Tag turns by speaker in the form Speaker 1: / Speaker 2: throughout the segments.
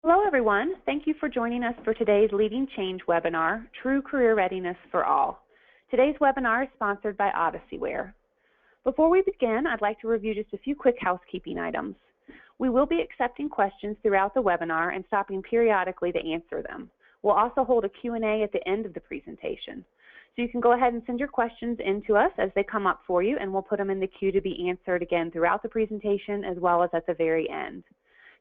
Speaker 1: Hello, everyone. Thank you for joining us for today's Leading Change webinar, True Career Readiness for All. Today's webinar is sponsored by Odysseware. Before we begin, I'd like to review just a few quick housekeeping items. We will be accepting questions throughout the webinar and stopping periodically to answer them. We'll also hold a Q&A at the end of the presentation. So you can go ahead and send your questions in to us as they come up for you, and we'll put them in the queue to be answered again throughout the presentation as well as at the very end.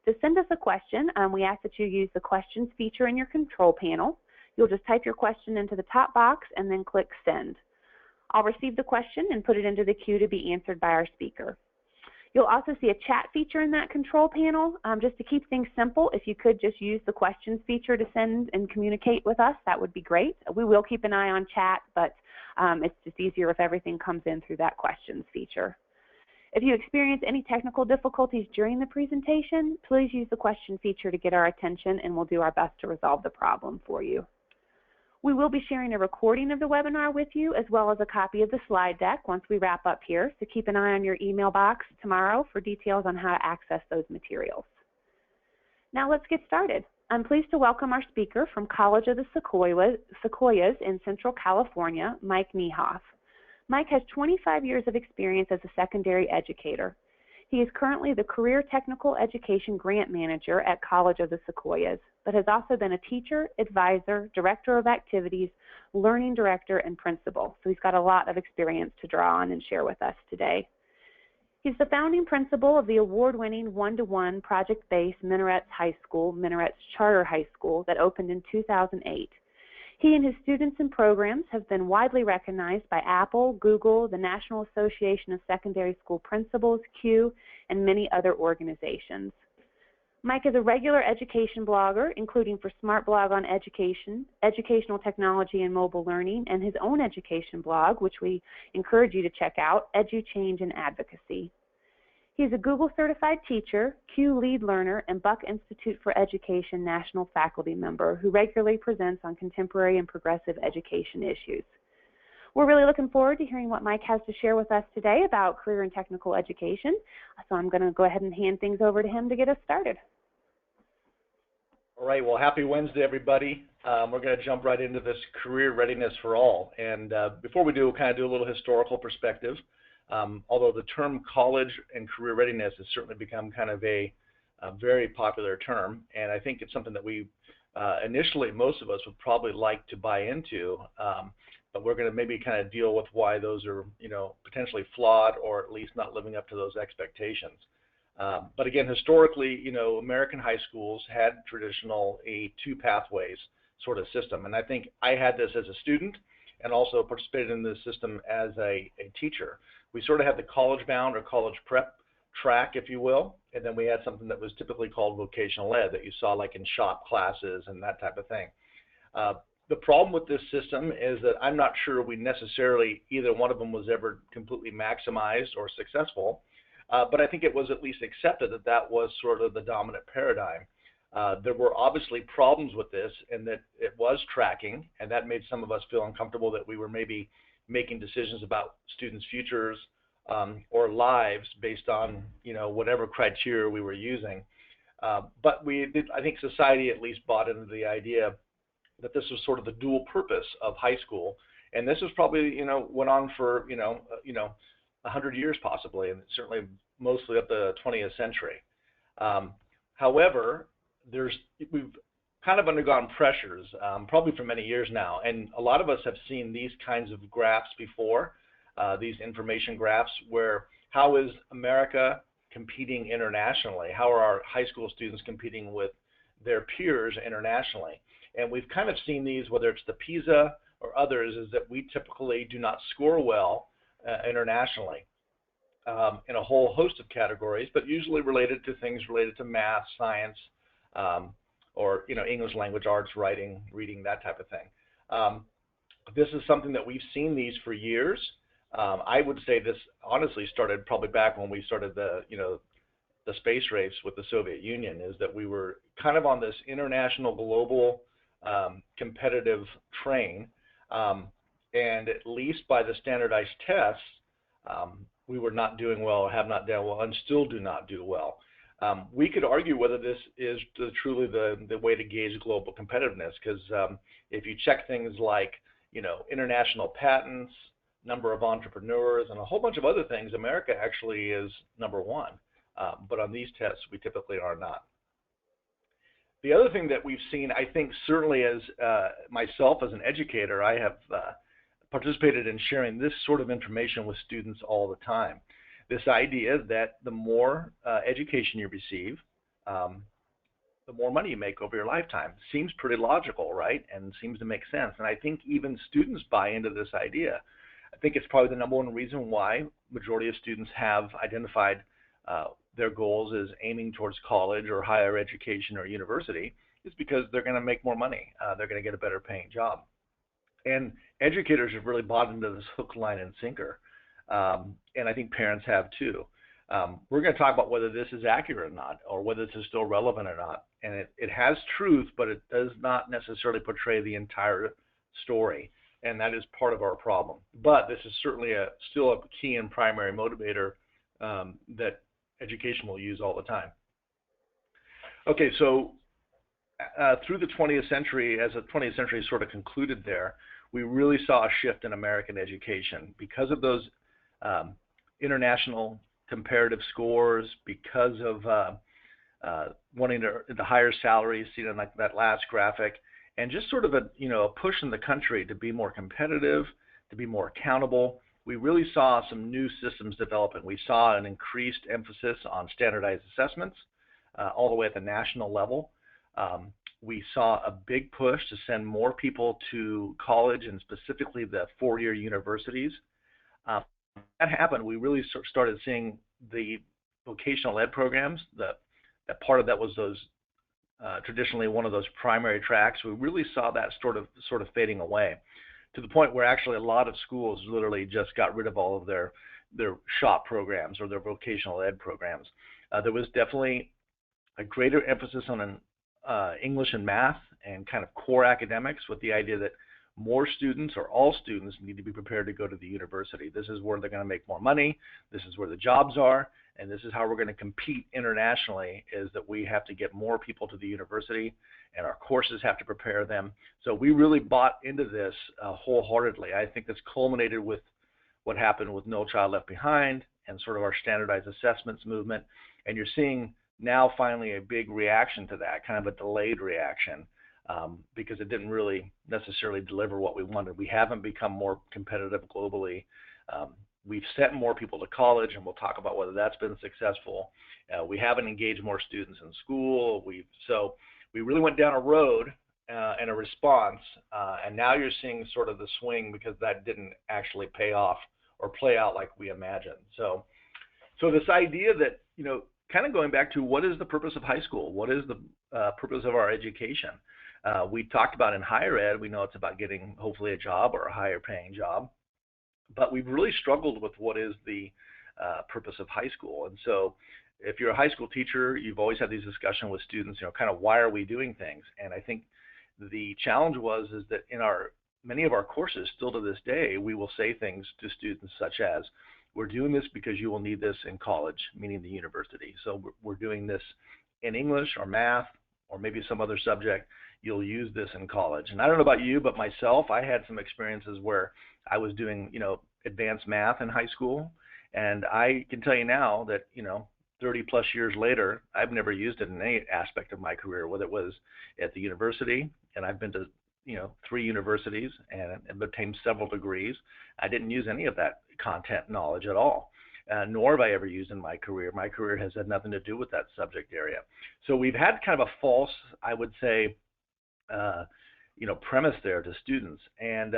Speaker 1: To send us a question, we ask that you use the questions feature in your control panel. You'll just type your question into the top box and then click send. I'll receive the question and put it into the queue to be answered by our speaker. You'll also see a chat feature in that control panel. Just to keep things simple, if you could just use the questions feature to send and communicate with us, that would be great. We will keep an eye on chat, but it's just easier if everything comes in through that questions feature. If you experience any technical difficulties during the presentation, please use the question feature to get our attention, and we'll do our best to resolve the problem for you. We will be sharing a recording of the webinar with you, as well as a copy of the slide deck once we wrap up here, so keep an eye on your email box tomorrow for details on how to access those materials. Now let's get started. I'm pleased to welcome our speaker from College of the Sequoias in Central California, Mike Niehoff. Mike has 25 years of experience as a secondary educator. He is currently the Career Technical Education Grant Manager at College of the Sequoias, but has also been a teacher, advisor, director of activities, learning director, and principal. So he's got a lot of experience to draw on and share with us today. He's the founding principal of the award-winning one-to-one project-based Minarets High School, Minarets Charter High School, that opened in 2008. He and his students and programs have been widely recognized by Apple, Google, the National Association of Secondary School Principals, CUE, and many other organizations. Mike is a regular education blogger, including for Smart Blog on Education, Educational Technology and Mobile Learning, and his own education blog, which we encourage you to check out, EduChange and Advocacy. He's a Google certified teacher, CUE lead learner, and Buck Institute for Education national faculty member who regularly presents on contemporary and progressive education issues. We're really looking forward to hearing what Mike has to share with us today about career and technical education. So I'm going to go ahead and hand things over to him to get us started.
Speaker 2: All right, well, happy Wednesday, everybody. We're going to jump right into this career readiness for all. And before we do, we'll kind of do a little historical perspective. Although the term college and career readiness has certainly become kind of a very popular term, and I think it's something that we initially, most of us would probably like to buy into, but we're going to maybe kind of deal with why those are, potentially flawed or at least not living up to those expectations. But again, historically, American high schools had traditional two pathways sort of system, and I think I had this as a student and also participated in this system as a teacher. We sort of had the college-bound or college prep track, if you will, and then we had something that was typically called vocational ed that you saw like in shop classes and that type of thing. The problem with this system is that I'm not sure we necessarily, either one of them was ever completely maximized or successful, but I think it was at least accepted that that was sort of the dominant paradigm. There were obviously problems with this and that it was tracking, and that made some of us feel uncomfortable that we were maybe making decisions about students' futures or lives based on whatever criteria we were using. But I think society at least bought into the idea that this was sort of the dual purpose of high school, and this was probably went on for 100 years possibly, and certainly mostly up the 20th century. However, we've kind of undergone pressures probably for many years now, and a lot of us have seen these kinds of graphs before, these information graphs where how is America competing internationally? How are our high school students competing with their peers internationally? And we've kind of seen these, whether it's the PISA or others, is that we typically do not score well internationally in a whole host of categories, but usually related to things related to math, science, or English language arts, writing, reading, that type of thing. This is something that we've seen these for years. I would say this honestly started probably back when we started the space race with the Soviet Union, is that we were kind of on this international global competitive train, and at least by the standardized tests, we were not doing well, have not done well, and still do not do well. We could argue whether this is truly the way to gauge global competitiveness, because if you check things like, international patents, number of entrepreneurs, and a whole bunch of other things, America actually is number one. But on these tests, we typically are not. The other thing that we've seen, I think certainly as myself as an educator, I have participated in sharing this sort of information with students all the time. This idea that the more education you receive, the more money you make over your lifetime. Seems pretty logical, right? And seems to make sense. And I think even students buy into this idea. I think it's probably the number one reason why majority of students have identified their goals as aiming towards college or higher education or university, is because they're going to make more money. They're going to get a better paying job. And educators have really bought into this hook, line, and sinker. And I think parents have too. We're going to talk about whether this is accurate or not, or whether this is still relevant or not. And it has truth, but it does not necessarily portray the entire story. And that is part of our problem. But this is certainly still a key and primary motivator that education will use all the time. Okay, so through the 20th century, as the 20th century sort of concluded there, we really saw a shift in American education because of those international comparative scores, because of wanting the higher salaries seen in like that last graphic, and just sort of a push in the country to be more competitive, to be more accountable. We really saw some new systems developing. We saw an increased emphasis on standardized assessments all the way at the national level. We saw a big push to send more people to college, and specifically the four-year universities. That happened. We really started seeing the vocational ed programs. That part of that was those traditionally one of those primary tracks. We really saw that sort of fading away, to the point where actually a lot of schools literally just got rid of all of their SHOP programs or their vocational ed programs. There was definitely a greater emphasis on English and math and kind of core academics, with the idea that more students, or all students, need to be prepared to go to the university. This is where they're going to make more money. This is where the jobs are. And this is how we're going to compete internationally, is that we have to get more people to the university, and our courses have to prepare them. So we really bought into this wholeheartedly. I think this culminated with what happened with No Child Left Behind and sort of our standardized assessments movement. And you're seeing now finally a big reaction to that, kind of a delayed reaction, because it didn't really necessarily deliver what we wanted. We haven't become more competitive globally. We've sent more people to college, and we'll talk about whether that's been successful. We haven't engaged more students in school. So we really went down a road and a response, and now you're seeing sort of the swing, because that didn't actually pay off or play out like we imagined. So this idea that, kind of going back to what is the purpose of high school? What is the purpose of our education? We talked about in higher ed, we know it's about getting hopefully a job or a higher paying job. But we've really struggled with what is the purpose of high school. And so if you're a high school teacher, you've always had these discussions with students, kind of why are we doing things? And I think the challenge is that in many of our courses, still to this day, we will say things to students such as, we're doing this because you will need this in college, meaning the university. So we're doing this in English or math or maybe some other subject. You'll use this in college. And I don't know about you, but myself, I had some experiences where I was doing, advanced math in high school. And I can tell you now that, 30 plus years later, I've never used it in any aspect of my career, whether it was at the university, and I've been to, 3 universities and obtained several degrees. I didn't use any of that content knowledge at all. Nor have I ever used in my career. My career has had nothing to do with that subject area. So we've had kind of a false, I would say, premise there to students. And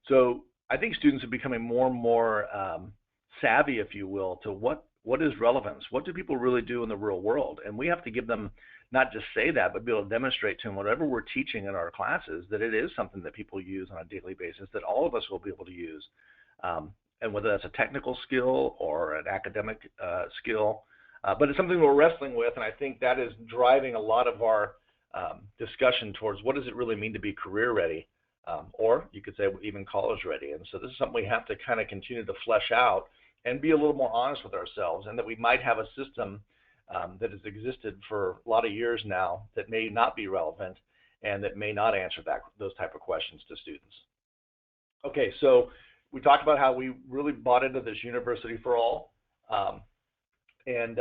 Speaker 2: so I think students are becoming more and more savvy, if you will, to what is relevance? What do people really do in the real world? And we have to give them, not just say that, but be able to demonstrate to them whatever we're teaching in our classes, that it is something that people use on a daily basis, that all of us will be able to use. And whether that's a technical skill or an academic skill, but it's something we're wrestling with, and I think that is driving a lot of our discussion towards what does it really mean to be career ready, or you could say even college ready. And so this is something we have to kind of continue to flesh out and be a little more honest with ourselves, and that we might have a system that has existed for a lot of years now that may not be relevant and that may not answer those type of questions to students. Okay, so we talked about how we really bought into this University for All, and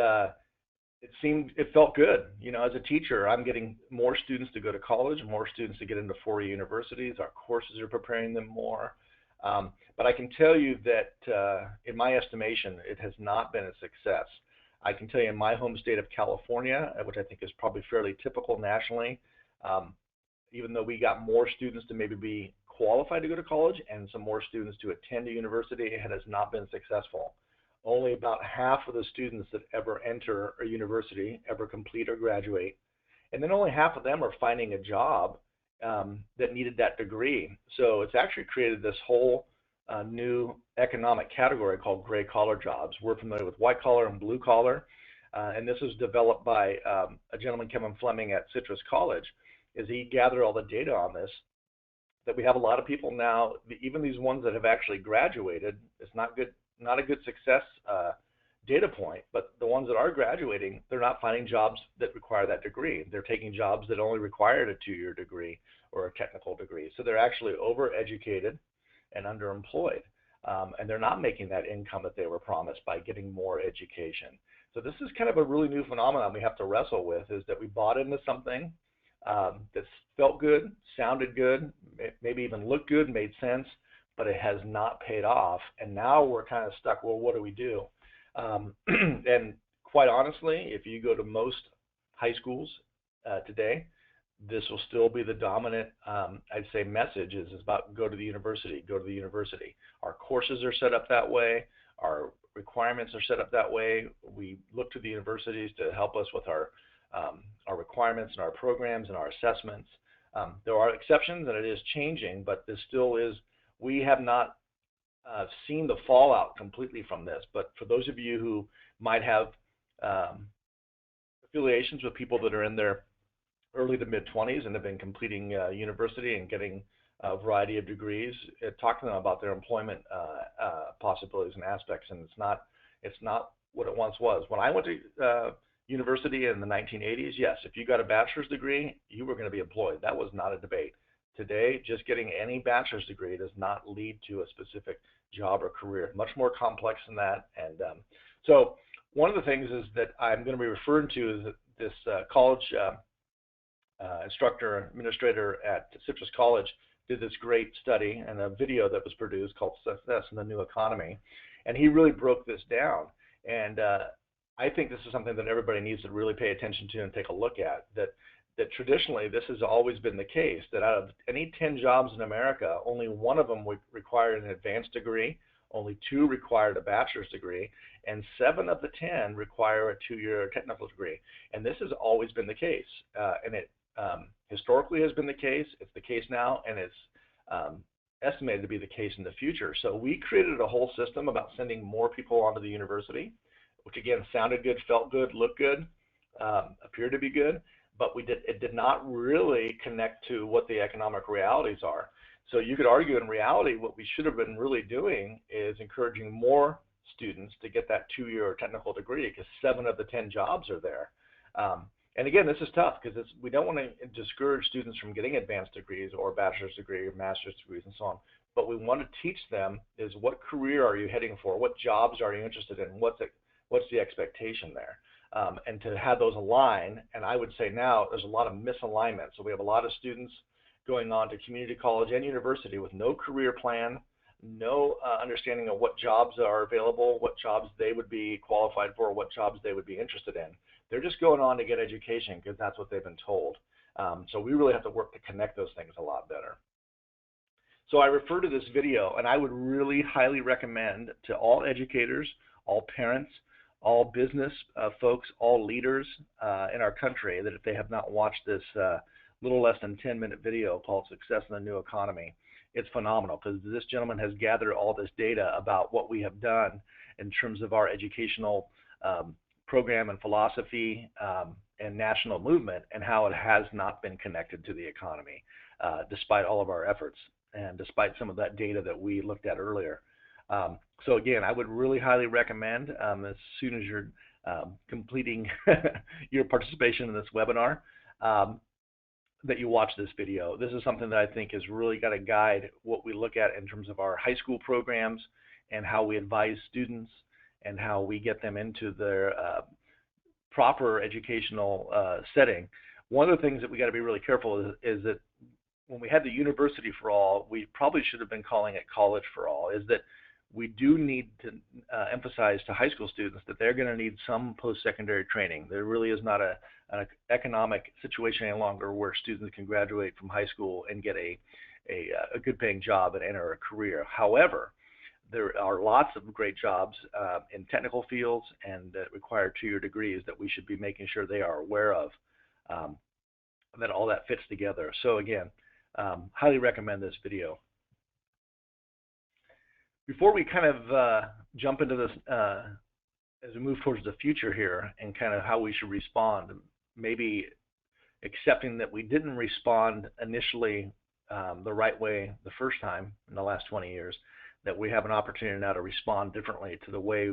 Speaker 2: it felt good. You know, as a teacher, I'm getting more students to go to college, more students to get into four-year universities. Our courses are preparing them more. But I can tell you that in my estimation, it has not been a success. I can tell you in my home state of California, which I think is probably fairly typical nationally, even though we got more students to maybe be qualified to go to college and some more students to attend a university, it has not been successful. Only about half of the students that ever enter a university ever complete or graduate, and then only half of them are finding a job that needed that degree. So it's actually created this whole new economic category called gray collar jobs. We're familiar with white collar and blue collar, and this was developed by a gentleman, Kevin Fleming, at Citrus College. Is he gathered all the data on this, that we have a lot of people now, even these ones that have actually graduated, it's not a good success data point, but the ones that are graduating, they're not finding jobs that require that degree. They're taking jobs that only required a two-year degree or a technical degree. So they're actually overeducated and underemployed, and they're not making that income that they were promised by getting more education. So this is kind of a really new phenomenon we have to wrestle with, is that we bought into something that felt good, sounded good, maybe even looked good, made sense, but it has not paid off. And now we're kind of stuck, well, what do we do? And quite honestly, if you go to most high schools today, this will still be the dominant, I'd say, message is about go to the university, go to the university. Our courses are set up that way. Our requirements are set up that way. We look to the universities to help us with our requirements and our programs and our assessments. There are exceptions, and it is changing, but this still is, we have not seen the fallout completely from this. But for those of you who might have affiliations with people that are in their early to mid-20s and have been completing university and getting a variety of degrees, talk to them about their employment possibilities and aspects, and it's not what it once was. When I went to university in the 1980s, yes, if you got a bachelor's degree, you were going to be employed. That was not a debate. Today, just getting any bachelor's degree does not lead to a specific job or career. Much more complex than that. And so one of the things is that I'm going to be referring to is this college instructor, administrator at Citrus College did this great study and a video that was produced called Success in the New Economy. And he really broke this down. And I think this is something that everybody needs to really pay attention to and take a look at, that traditionally this has always been the case, that out of any 10 jobs in America, only one of them would require an advanced degree, only 2 required a bachelor's degree, and 7 of the 10 require a 2-year technical degree. And this has always been the case, and it historically has been the case, it's the case now, and it's estimated to be the case in the future. So we created a whole system about sending more people onto the university, which again sounded good, felt good, looked good, appeared to be good, but it did not really connect to what the economic realities are. So you could argue in reality what we should have been really doing is encouraging more students to get that 2-year technical degree, because 7 of the 10 jobs are there. And again, this is tough because we don't want to discourage students from getting advanced degrees or bachelor's degree or master's degrees and so on. But we want to teach them is what career are you heading for? What jobs are you interested in? What's the expectation there? And to have those align, and I would say now there's a lot of misalignment. So we have a lot of students going on to community college and university with no career plan, no understanding of what jobs are available, what jobs they would be qualified for, what jobs they would be interested in. They're just going on to get education because that's what they've been told. So we really have to work to connect those things a lot better. So I refer to this video, and I would really highly recommend to all educators, all parents, all business folks, all leaders in our country, that if they have not watched this little less than 10-minute video called Success in the New Economy, it's phenomenal, because this gentleman has gathered all this data about what we have done in terms of our educational program and philosophy and national movement, and how it has not been connected to the economy despite all of our efforts and despite some of that data that we looked at earlier. So again, I would really highly recommend as soon as you're completing your participation in this webinar, that you watch this video. This is something that I think has really got to guide what we look at in terms of our high school programs and how we advise students and how we get them into their proper educational setting. One of the things that we got to be really careful is that when we had the University for All, we probably should have been calling it College for All, is that we do need to emphasize to high school students that they're going to need some post-secondary training. There really is not an economic situation any longer where students can graduate from high school and get a good paying job and enter a career. However, there are lots of great jobs in technical fields and that require 2-year degrees that we should be making sure they are aware of, that all that fits together. So again, highly recommend this video. Before we kind of jump into this, as we move towards the future here and kind of how we should respond, maybe accepting that we didn't respond initially the right way the first time in the last 20 years, that we have an opportunity now to respond differently to the way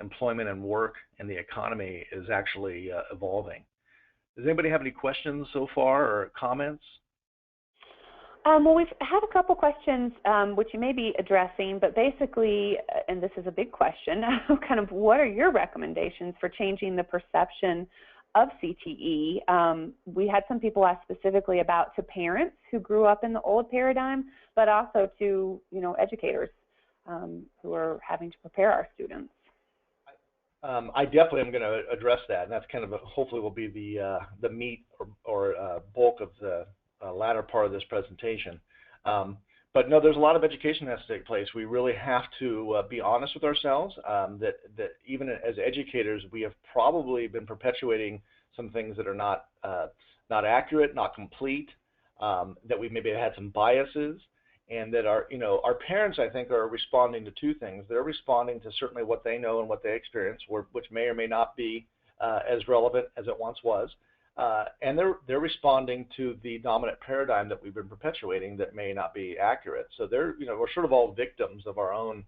Speaker 2: employment and work and the economy is actually evolving. Does anybody have any questions so far or comments?
Speaker 1: Well, we've had a couple questions which you may be addressing, but basically, and this is a big question, kind of what are your recommendations for changing the perception of CTE? We had some people ask specifically about to parents who grew up in the old paradigm, but also to educators who are having to prepare our students.
Speaker 2: I definitely am going to address that, and that's kind of hopefully will be the meat or bulk of the latter part of this presentation. But no, there's a lot of education that has to take place. We really have to be honest with ourselves that even as educators, we have probably been perpetuating some things that are not accurate, not complete, that we maybe had some biases, and that our parents, I think, are responding to two things. They're responding to certainly what they know and what they experience, which may or may not be as relevant as it once was. And they're responding to the dominant paradigm that we've been perpetuating that may not be accurate. So we're sort of all victims of our own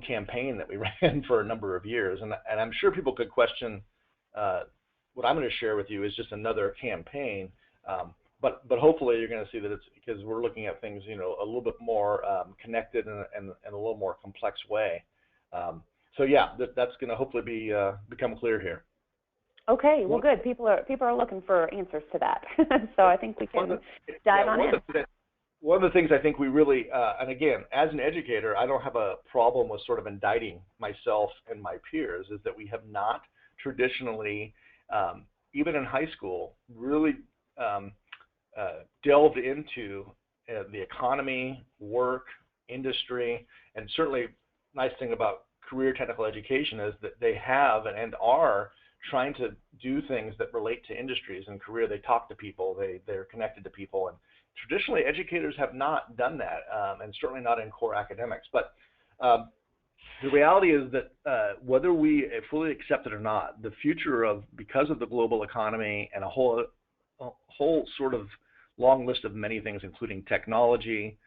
Speaker 2: campaign that we ran for a number of years. And I'm sure people could question what I'm going to share with you is just another campaign. But hopefully you're going to see that it's because we're looking at things a little bit more connected and a little more complex way. So yeah, that's going to hopefully become clear here.
Speaker 1: Okay, well, good. People are looking for answers to that, so I think we can dive on in.
Speaker 2: One of the things I think we really, and again, as an educator, I don't have a problem with sort of indicting myself and my peers, is that we have not traditionally, even in high school, really delved into the economy, work, industry, and certainly nice thing about career technical education is that they have and are trying to do things that relate to industries and career. They talk to people, they're connected to people, and traditionally educators have not done that, and certainly not in core academics. But the reality is that whether we fully accept it or not, the future because of the global economy and a whole sort of long list of many things, including technology,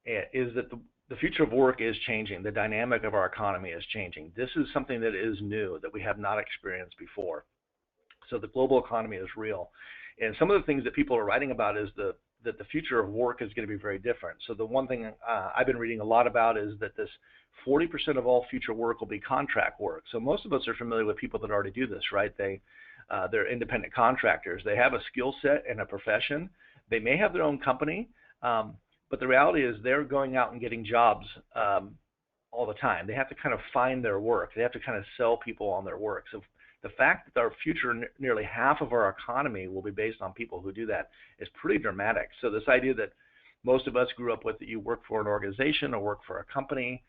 Speaker 2: is that the future of work is changing. The dynamic of our economy is changing. This is something that is new, that we have not experienced before. So the global economy is real. And some of the things that people are writing about is that the future of work is going to be very different. So the one thing I've been reading a lot about is that this 40% of all future work will be contract work. So most of us are familiar with people that already do this, right? They're independent contractors. They have a skill set and a profession. They may have their own company, but the reality is they're going out and getting jobs all the time. They have to kind of find their work. They have to kind of sell people on their work. So the fact that our future, nearly half of our economy will be based on people who do that is pretty dramatic. So this idea that most of us grew up with, that you work for an organization or work for a company,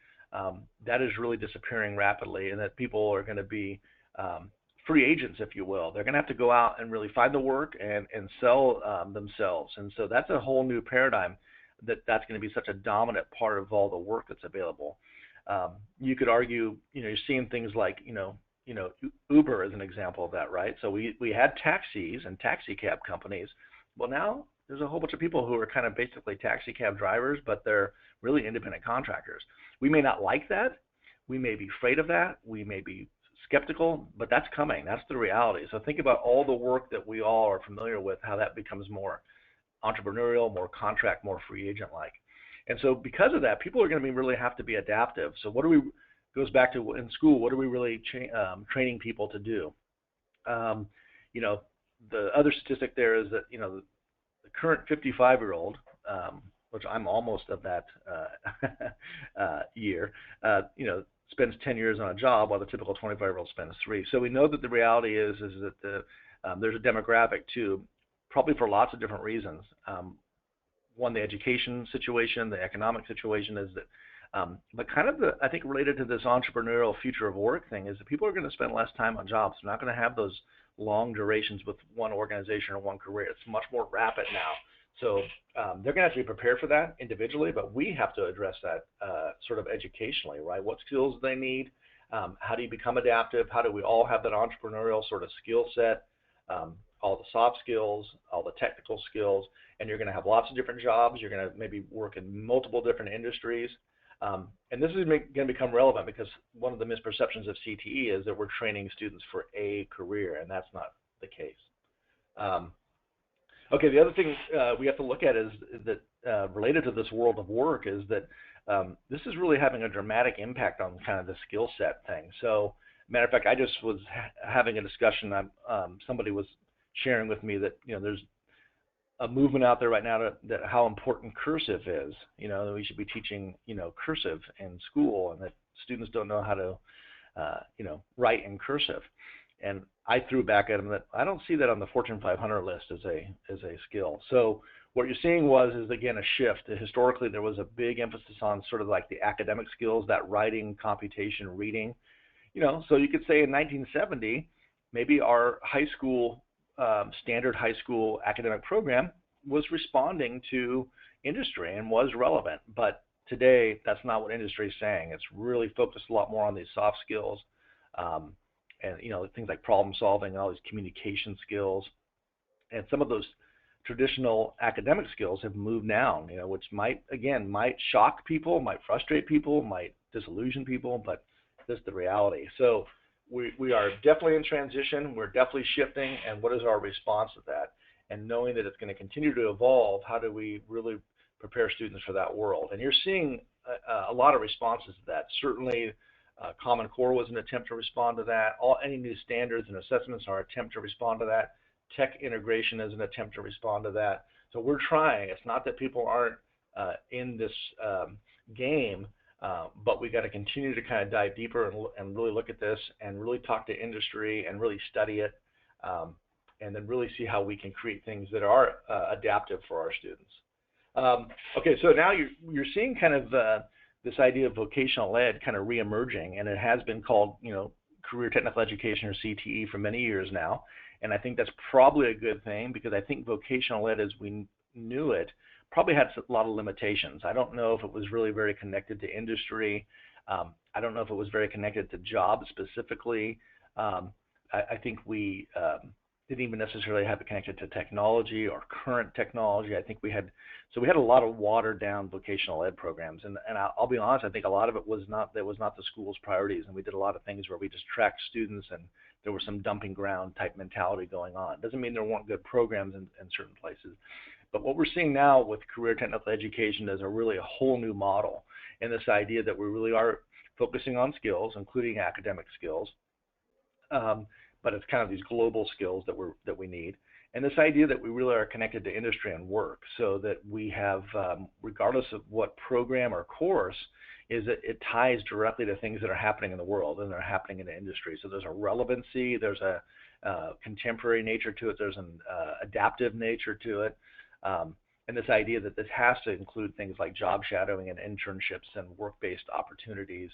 Speaker 2: that is really disappearing rapidly, and that people are going to be free agents, if you will. They're going to have to go out and really find the work and sell themselves. And so that's a whole new paradigm that's going to be such a dominant part of all the work that's available. You could argue, you're seeing things like, Uber is an example of that, right? So we had taxis and taxi cab companies. Well, now there's a whole bunch of people who are kind of basically taxi cab drivers, but they're really independent contractors. We may not like that, We may be afraid of that. We may be skeptical, but that's coming. That's the reality. So think about all the work that we all are familiar with, how that becomes more entrepreneurial, more contract, more free agent-like. And so because of that, people are going to really have to be adaptive. So what do we, goes back to in school, what are we really training people to do? You know, the other statistic there is that, you know, the current 55-year-old, which I'm almost of that year, you know, spends 10 years on a job while the typical 25-year-old spends 3. So we know that the reality is that there's a demographic too, probably for lots of different reasons. One, the education situation, the economic situation is that, but kind of I think related to this entrepreneurial future of work thing is that people are going to spend less time on jobs. They're not going to have those long durations with one organization or one career. It's much more rapid now. So they're going to have to be prepared for that individually, but we have to address that sort of educationally, right? What skills do they need? How do you become adaptive? How do we all have that entrepreneurial sort of skill set? All the soft skills, all the technical skills, and you're going to have lots of different jobs. You're going to maybe work in multiple different industries. And this is going to become relevant because one of the misperceptions of CTE is that we're training students for a career, and that's not the case. Okay, the other thing we have to look at is that related to this world of work is that this is really having a dramatic impact on kind of the skill set thing. So, matter of fact, I just was having a discussion. Somebody was sharing with me that, you know, there's a movement out there right now that how important cursive is. You know, that we should be teaching, you know, cursive in school, and that students don't know how to, you know, write in cursive. And I threw back at him that I don't see that on the Fortune 500 list as a skill. So what you're seeing is again a shift. Historically, there was a big emphasis on sort of like the academic skills, that writing, computation, reading. You know, so you could say in 1970, maybe our high school standard high school academic program was responding to industry and was relevant. But today, that's not what industry is saying. It's really focused a lot more on these soft skills. And, you know, things like problem solving, all these communication skills, and some of those traditional academic skills have moved down, you know, which might shock people, might frustrate people, might disillusion people, but this is the reality. So we are definitely in transition, we're definitely shifting, and what is our response to that? And knowing that it's going to continue to evolve, how do we really prepare students for that world? And you're seeing a lot of responses to that. Certainly, Common Core was an attempt to respond to that. Any new standards and assessments are an attempt to respond to that. Tech integration is an attempt to respond to that. So we're trying. It's not that people aren't in this game, but we got to continue to kind of dive deeper and really look at this and really talk to industry and really study it, and then really see how we can create things that are adaptive for our students. Okay, so now you're seeing kind of this idea of vocational ed kind of reemerging, and it has been called, you know, career technical education or CTE for many years now. And I think that's probably a good thing because I think vocational ed as we knew it probably had a lot of limitations. I don't know if it was really very connected to industry. I don't know if it was very connected to jobs specifically. I think we didn't even necessarily have it connected to technology or current technology. I think we had a lot of watered down vocational ed programs, and I'll be honest, I think a lot of it was not the school's priorities, and we did a lot of things where we just tracked students and there was some dumping ground type mentality going on. Doesn't mean there weren't good programs in certain places, but what we're seeing now with career technical education is really a whole new model, and this idea that we really are focusing on skills, including academic skills, but it's kind of these global skills that we need. And this idea that we really are connected to industry and work, so that we have, regardless of what program or course, is that it ties directly to things that are happening in the world and that are happening in the industry. So there's a relevancy, there's a contemporary nature to it, there's an adaptive nature to it, and this idea that this has to include things like job shadowing and internships and work-based opportunities.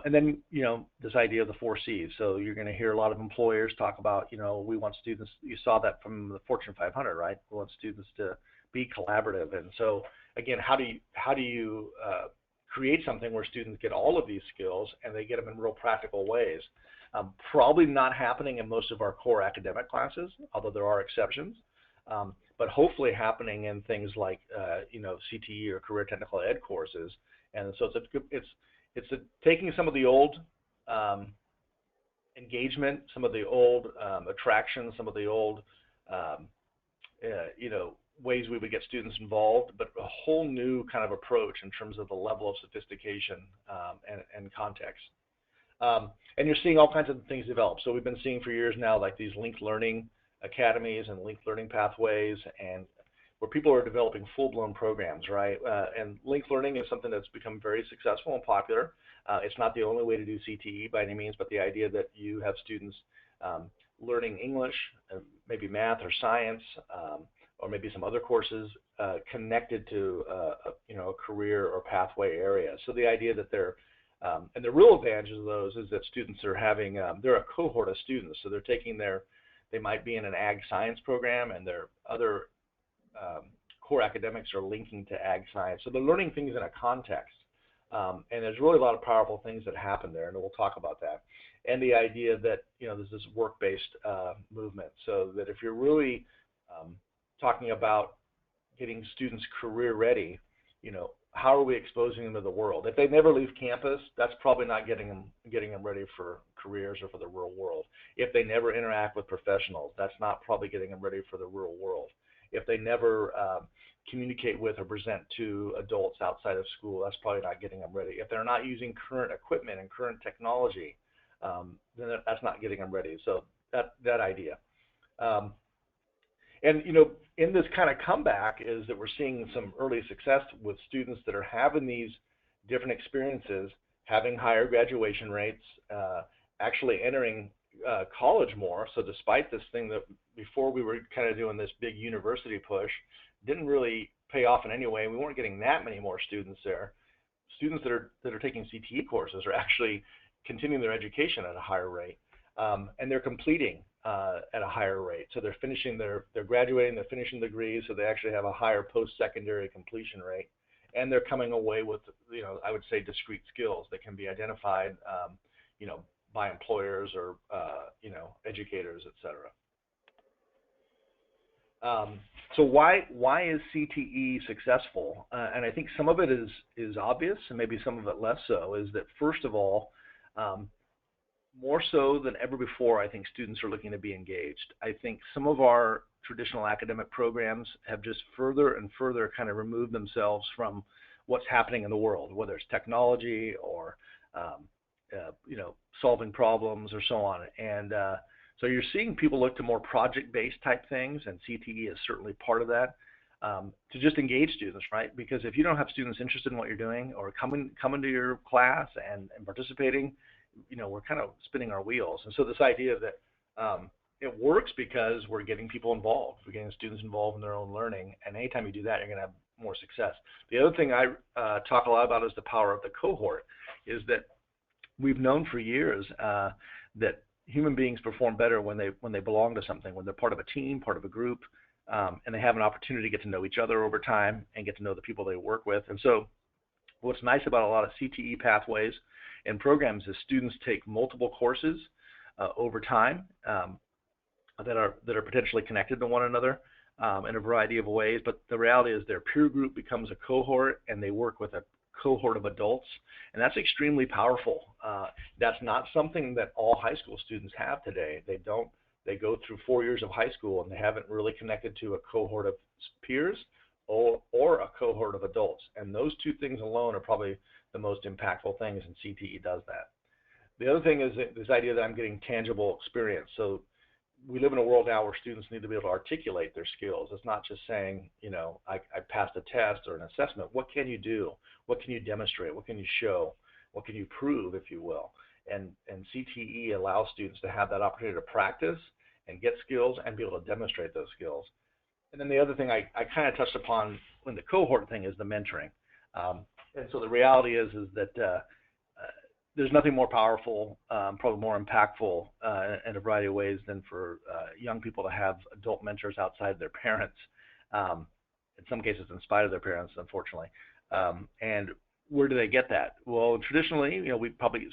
Speaker 2: And then, you know, this idea of the 4 C's. So you're going to hear a lot of employers talk about, you know, we want students, you saw that from the Fortune 500, right? We want students to be collaborative. And so, again, how do you create something where students get all of these skills and they get them in real practical ways? Probably not happening in most of our core academic classes, although there are exceptions, but hopefully happening in things like, you know, CTE or career technical ed courses. And so taking some of the old engagement, some of the old attractions, some of the old ways we would get students involved, but a whole new kind of approach in terms of the level of sophistication and context. And you're seeing all kinds of things develop. So we've been seeing for years now like these linked learning academies and linked learning pathways, and where people are developing full-blown programs, right? And linked learning is something that's become very successful and popular. It's not the only way to do CTE by any means, but the idea that you have students learning English, maybe math or science, or maybe some other courses connected to a career or pathway area. So the idea that and the real advantages of those is that students are having, they're a cohort of students, so they're taking they might be in an ag science program, and their other core academics are linking to ag science. So they're learning things in a context. And there's really a lot of powerful things that happen there, and we'll talk about that. And the idea that, there's this work-based movement, so that if you're really talking about getting students career ready, how are we exposing them to the world? If they never leave campus, that's probably not getting them ready for careers or for the real world. If they never interact with professionals, that's not probably getting them ready for the real world. If they never communicate with or present to adults outside of school, that's probably not getting them ready. If they're not using current equipment and current technology, then that's not getting them ready. So that idea. And in this kind of comeback is that we're seeing some early success with students that are having these different experiences, having higher graduation rates, actually entering college more. So despite this thing that before we were kind of doing this big university push, didn't really pay off in any way. We weren't getting that many more students there. Students that are taking CTE courses are actually continuing their education at a higher rate, and they're completing at a higher rate. So they're graduating, they're finishing degrees, so they actually have a higher post-secondary completion rate, and they're coming away with, I would say, discrete skills that can be identified, by employers or, educators, et cetera. So why is CTE successful? And I think some of it is obvious, and maybe some of it less so, is that first of all, more so than ever before, I think students are looking to be engaged. I think some of our traditional academic programs have just further and further kind of removed themselves from what's happening in the world, whether it's technology or solving problems or so on. And so you're seeing people look to more project-based type things, and CTE is certainly part of that, to just engage students, right? Because if you don't have students interested in what you're doing or coming to your class and participating, we're kind of spinning our wheels. And so this idea that it works because we're getting people involved. We're getting students involved in their own learning, and anytime you do that, you're going to have more success. The other thing I talk a lot about is the power of the cohort, is that we've known for years that human beings perform better when they belong to something, when they're part of a team, part of a group, and they have an opportunity to get to know each other over time and get to know the people they work with. And so what's nice about a lot of CTE pathways and programs is students take multiple courses over time that are potentially connected to one another in a variety of ways. But the reality is their peer group becomes a cohort, and they work with a cohort of adults, and that's extremely powerful. That's not something that all high school students have today. They go through 4 years of high school, and they haven't really connected to a cohort of peers or a cohort of adults. And those two things alone are probably the most impactful things, and CTE does that. The other thing is this idea that I'm getting tangible experience. So we live in a world now where students need to be able to articulate their skills. It's not just saying, I passed a test or an assessment. What can you do? What can you demonstrate? What can you show? What can you prove, if you will? And CTE allows students to have that opportunity to practice and get skills and be able to demonstrate those skills. And then the other thing I kind of touched upon in the cohort thing is the mentoring. And so the reality is that there's nothing more powerful, probably more impactful in a variety of ways than for young people to have adult mentors outside their parents, in some cases in spite of their parents, unfortunately. And where do they get that? Well, traditionally,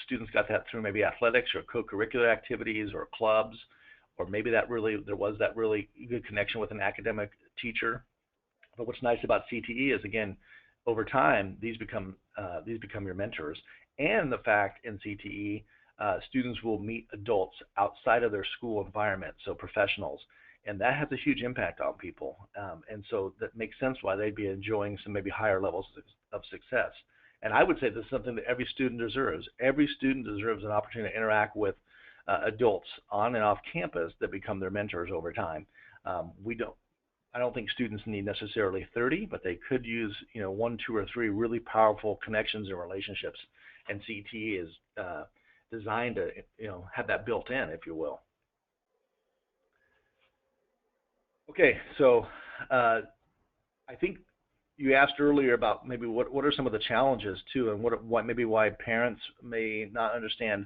Speaker 2: students got that through maybe athletics or co-curricular activities or clubs, or maybe there was that really good connection with an academic teacher. But what's nice about CTE is, again, over time, these become your mentors, and the fact in CTE, students will meet adults outside of their school environment, so professionals, and that has a huge impact on people. And so that makes sense why they'd be enjoying some maybe higher levels of success. And I would say this is something that every student deserves. Every student deserves an opportunity to interact with adults on and off campus that become their mentors over time. I don't think students need necessarily 30, but they could use, 1, 2, or 3 really powerful connections and relationships. And CTE is designed to, have that built in, if you will. Okay, so I think you asked earlier about maybe what are some of the challenges too, and why parents may not understand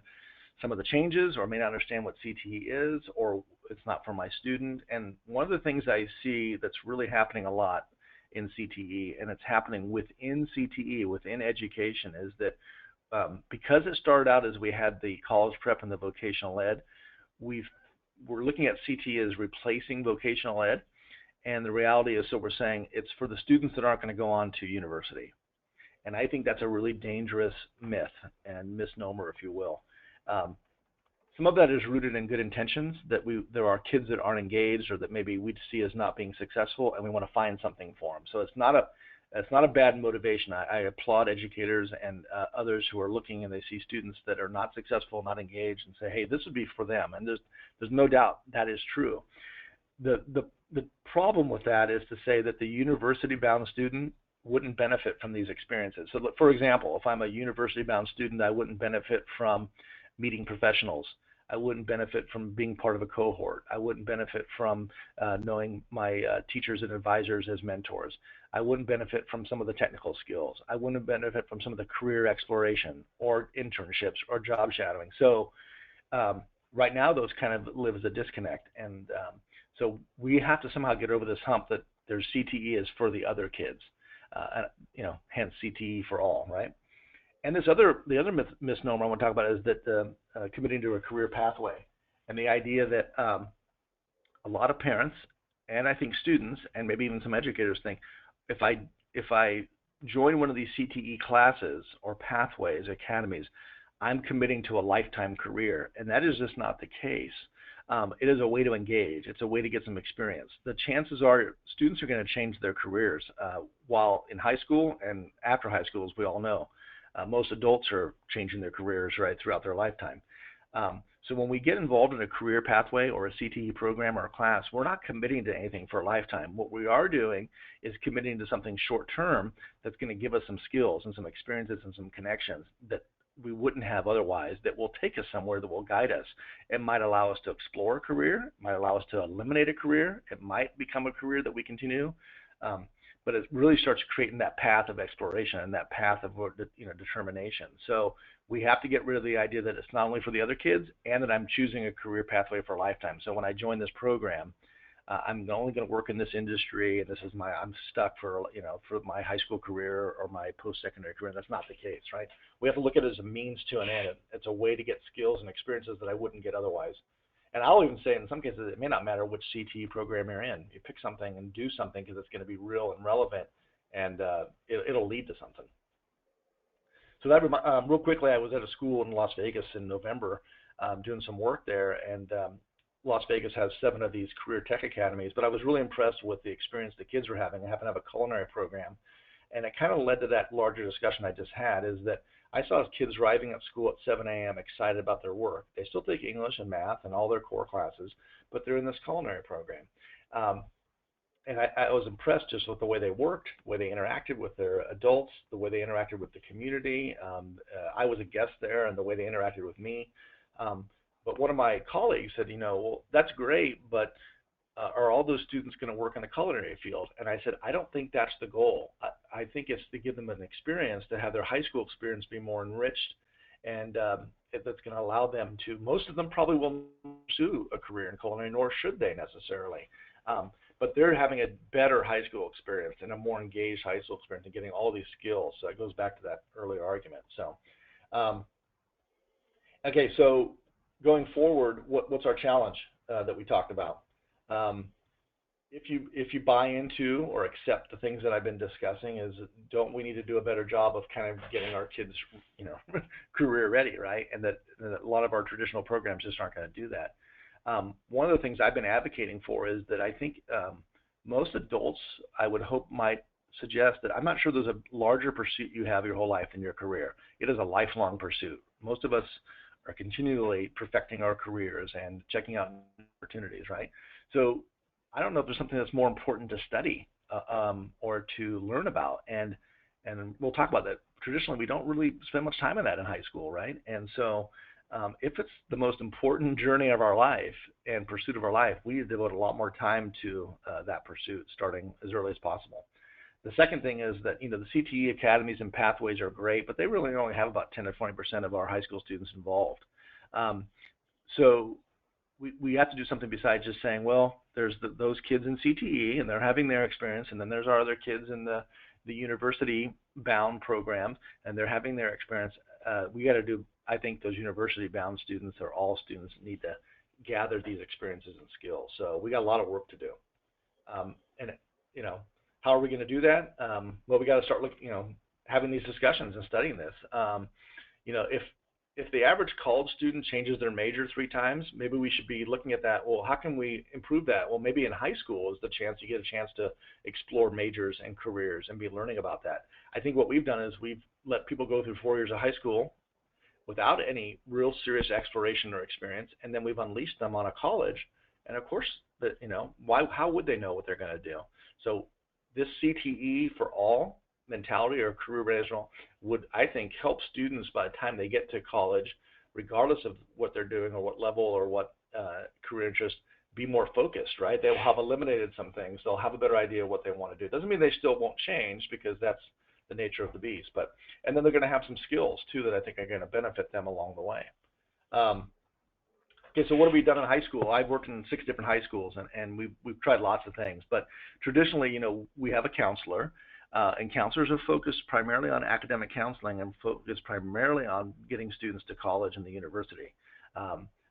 Speaker 2: some of the changes, or may not understand what CTE is, or it's not for my student. And one of the things I see that's really happening a lot in CTE, and it's happening within CTE, within education, is that because it started out as we had the college prep and the vocational ed, we're looking at CTE as replacing vocational ed. And the reality is, so we're saying it's for the students that aren't going to go on to university. And I think that's a really dangerous myth and misnomer, if you will. Some of that is rooted in good intentions, that there are kids that aren't engaged, or that maybe we see as not being successful, and we want to find something for them. So it's not a bad motivation. I applaud educators and others who are looking and they see students that are not successful, not engaged, and say, hey, this would be for them. And there's no doubt that is true. The problem with that is to say that the university-bound student wouldn't benefit from these experiences. So, for example, if I'm a university-bound student, I wouldn't benefit from meeting professionals. I wouldn't benefit from being part of a cohort. I wouldn't benefit from knowing my teachers and advisors as mentors. I wouldn't benefit from some of the technical skills. I wouldn't benefit from some of the career exploration or internships or job shadowing. So right now, those kind of live as a disconnect. And so we have to somehow get over this hump that there's CTE is for the other kids, hence CTE for all, right? And the other misnomer I want to talk about is that committing to a career pathway, and the idea that a lot of parents, and I think students, and maybe even some educators think, if I join one of these CTE classes or pathways, academies, I'm committing to a lifetime career, and that is just not the case. It is a way to engage. It's a way to get some experience. The chances are students are going to change their careers while in high school and after high school, as we all know. Most adults are changing their careers right throughout their lifetime. So when we get involved in a career pathway or a CTE program or a class, we're not committing to anything for a lifetime. What we are doing is committing to something short term that's going to give us some skills and some experiences and some connections that we wouldn't have otherwise, that will take us somewhere, that will guide us. It might allow us to explore a career, it might allow us to eliminate a career, it might become a career that we continue. But it really starts creating that path of exploration and that path of determination. So we have to get rid of the idea that it's not only for the other kids, and that I'm choosing a career pathway for a lifetime. So when I join this program, I'm only going to work in this industry, and I'm stuck for my high school career or my post-secondary career. That's not the case, right? We have to look at it as a means to an end. It's a way to get skills and experiences that I wouldn't get otherwise. And I'll even say in some cases it may not matter which CTE program you're in. You pick something and do something because it's going to be real and relevant, and it'll lead to something. So that real quickly, I was at a school in Las Vegas in November doing some work there, and Las Vegas has 7 of these career tech academies, but I was really impressed with the experience the kids were having. I happen to have a culinary program, and it kind of led to that larger discussion I just had, is that I saw kids arriving at school at 7 a.m. excited about their work. They still take English and math and all their core classes, but they're in this culinary program. And I was impressed just with the way they worked, the way they interacted with their adults, the way they interacted with the community. I was a guest there, and the way they interacted with me. But one of my colleagues said, well, that's great, but are all those students going to work in the culinary field? And I said, I don't think that's the goal. I think it's to give them an experience, to have their high school experience be more enriched, and that's going to allow them to, most of them probably will pursue a career in culinary, nor should they necessarily. But they're having a better high school experience and a more engaged high school experience and getting all these skills. So it goes back to that earlier argument. So, okay, so going forward, what's our challenge that we talked about? if you buy into or accept the things that I've been discussing, is don't we need to do a better job of kind of getting our kids, career ready, right? And that a lot of our traditional programs just aren't going to do that. One of the things I've been advocating for is that I think most adults, I would hope, might suggest that I'm not sure there's a larger pursuit you have your whole life than your career. It is a lifelong pursuit. Most of us are continually perfecting our careers and checking out opportunities, right? So I don't know if there's something that's more important to study or to learn about, and we'll talk about that. Traditionally, we don't really spend much time on that in high school, right? And so, if it's the most important journey of our life and pursuit of our life, we need to devote a lot more time to that pursuit, starting as early as possible. The second thing is that the CTE academies and pathways are great, but they really only have about 10 or 20% of our high school students involved. So we have to do something besides just saying, well, there's those kids in CTE and they're having their experience, and then there's our other kids in the university-bound program and they're having their experience. We got to do, I think those university-bound students, or all students, need to gather these experiences and skills. So we got a lot of work to do. And how are we going to do that? Well, we got to start looking, having these discussions and studying this. If the average college student changes their major 3 times, maybe we should be looking at that. Well, how can we improve that? Well, maybe in high school is the chance you get a chance to explore majors and careers and be learning about that. I think what we've done is we've let people go through 4 years of high school without any real serious exploration or experience, and then we've unleashed them on a college. And of course, how would they know what they're going to do? So this CTE for all mentality, or career readiness, would, I think, help students by the time they get to college, regardless of what they're doing or what level or what career interest, be more focused, right? They'll have eliminated some things. They'll have a better idea of what they want to do. Doesn't mean they still won't change, because that's the nature of the beast. And then they're going to have some skills too that I think are going to benefit them along the way. Okay, so what have we done in high school? I've worked in 6 different high schools, and we've tried lots of things. But traditionally, we have a counselor, and counselors are focused primarily on academic counseling and focused primarily on getting students to college and the university.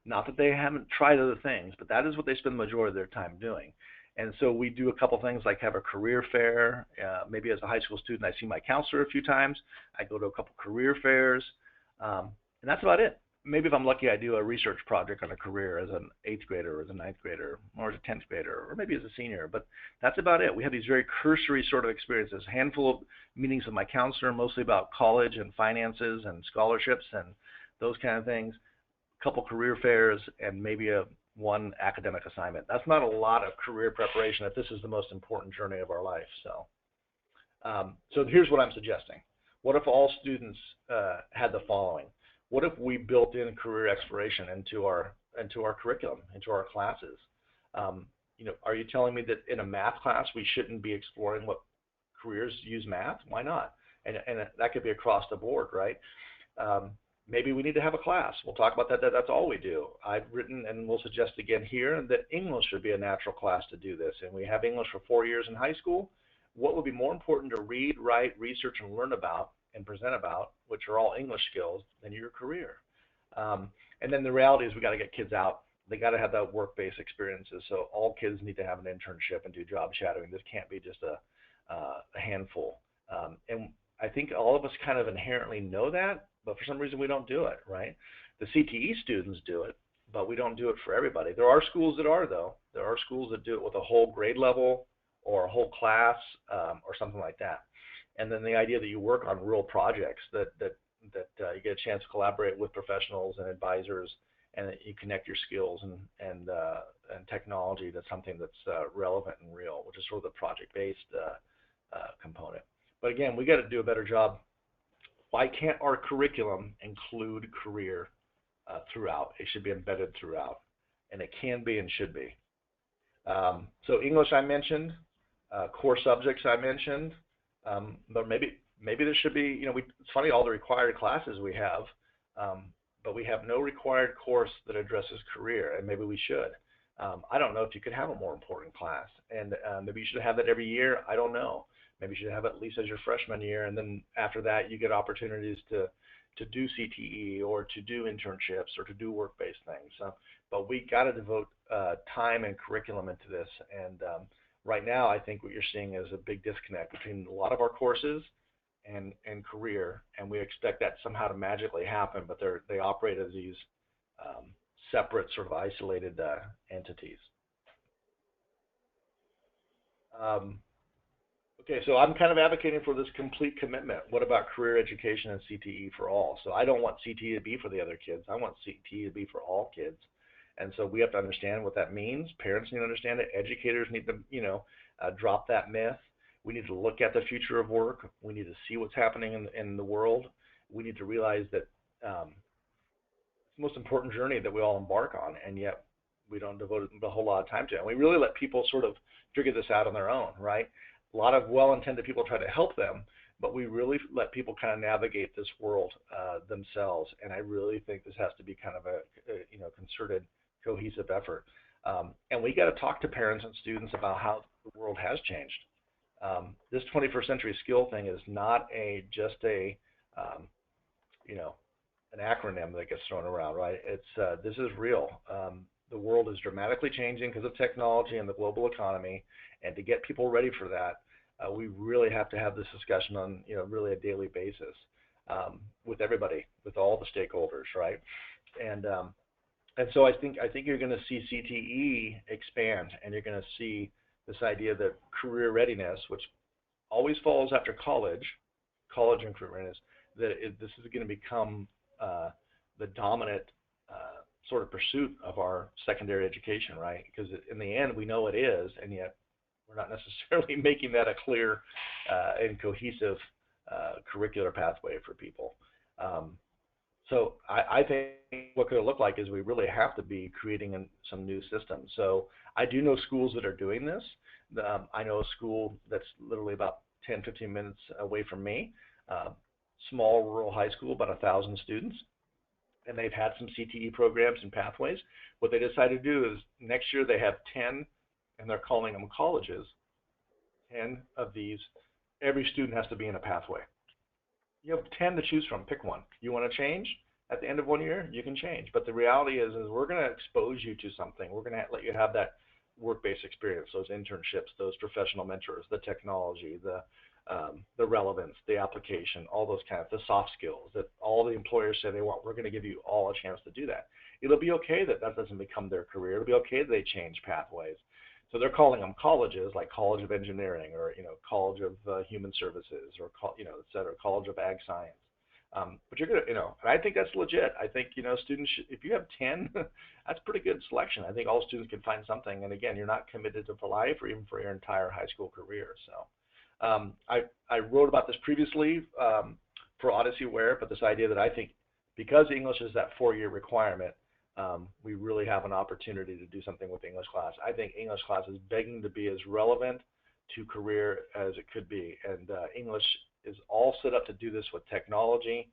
Speaker 2: Not that they haven't tried other things, but that is what they spend the majority of their time doing. And so we do a couple things like have a career fair. Maybe as a high school student, I see my counselor a few times. I go to a couple career fairs, and that's about it. Maybe if I'm lucky, I do a research project on a career as an 8th grader or as a 9th grader or as a 10th grader or maybe as a senior, but that's about it. We have these very cursory sort of experiences, a handful of meetings with my counselor, mostly about college and finances and scholarships and those kind of things, a couple career fairs, and maybe one academic assignment. That's not a lot of career preparation if this is the most important journey of our life. So here's what I'm suggesting. What if all students had the following? What if we built in career exploration into our curriculum, into our classes? Are you telling me that in a math class we shouldn't be exploring what careers use math? Why not? And that could be across the board, right? Maybe we need to have a class. We'll talk about that. That's all we do. I've written, and we'll suggest again here, that English should be a natural class to do this. And we have English for 4 years in high school. What would be more important to read, write, research, and learn about and present about, which are all English skills, than your career? And then the reality is we got to get kids out. They got to have that work-based experiences. So all kids need to have an internship and do job shadowing. This can't be just a handful. And I think all of us kind of inherently know that, but for some reason we don't do it, right? The CTE students do it, but we don't do it for everybody. There are schools that are, though. There are schools that do it with a whole grade level or a whole class or something like that. And then the idea that you work on real projects, that you get a chance to collaborate with professionals and advisors, and that you connect your skills and technology to something that's relevant and real, which is sort of the project-based component. But again, we got to do a better job. Why can't our curriculum include career throughout? It should be embedded throughout, and it can be and should be. So English I mentioned, core subjects I mentioned, but maybe there should be, it's funny, all the required classes we have, but we have no required course that addresses career, and maybe we should. I don't know if you could have a more important class, and maybe you should have that every year. I don't know. Maybe you should have it at least as your freshman year, and then after that you get opportunities to do CTE or to do internships or to do work-based things. But we got to devote time and curriculum into this, and Right now, I think what you're seeing is a big disconnect between a lot of our courses and career, and we expect that somehow to magically happen, but they operate as these separate, sort of isolated entities. Okay, so I'm kind of advocating for this complete commitment. What about career education and CTE for all? So I don't want CTE to be for the other kids. I want CTE to be for all kids. And so we have to understand what that means. Parents need to understand it. Educators need to, drop that myth. We need to look at the future of work. We need to see what's happening in the world. We need to realize that it's the most important journey that we all embark on, and yet we don't devote a whole lot of time to it. And we really let people sort of figure this out on their own, right? A lot of well-intended people try to help them, but we really let people kind of navigate this world themselves. And I really think this has to be kind of a concerted, cohesive effort. And we got to talk to parents and students about how the world has changed. This 21st century skill thing is not just an acronym that gets thrown around, right? This is real. The world is dramatically changing because of technology and the global economy, and to get people ready for that, we really have to have this discussion on really a daily basis with everybody, with all the stakeholders, right? And so I think you're going to see CTE expand, and you're going to see this idea that career readiness, which always follows after college and career readiness, that this is going to become the dominant sort of pursuit of our secondary education, right? Because in the end, we know it is, and yet we're not necessarily making that a clear and cohesive curricular pathway for people. So I think what could it look like is we really have to be creating some new systems. So I do know schools that are doing this. I know a school that's literally about 10, 15 minutes away from me, small rural high school, about 1,000 students. And they've had some CTE programs and pathways. What they decided to do is next year they have 10, and they're calling them colleges, 10 of these. Every student has to be in a pathway. You have 10 to choose from. Pick one. You want to change? At the end of 1 year, you can change. But the reality is we're going to expose you to something. We're going to let you have that work-based experience, those internships, those professional mentors, the technology, the relevance, the application, all those kind of, the soft skills that all the employers say they want. We're going to give you all a chance to do that. It'll be okay that doesn't become their career. It'll be okay that they change pathways. So they're calling them colleges, like College of Engineering, or College of Human Services, or et cetera, College of Ag Science. But you're gonna, and I think that's legit. I think students if you have 10, that's pretty good selection. I think all students can find something. And again, you're not committed to for life or even for your entire high school career. So I wrote about this previously for Odyssey Ware, but this idea that I think because English is that 4-year requirement, we really have an opportunity to do something with English class. I think English class is begging to be as relevant to career as it could be, and English is all set up to do this with technology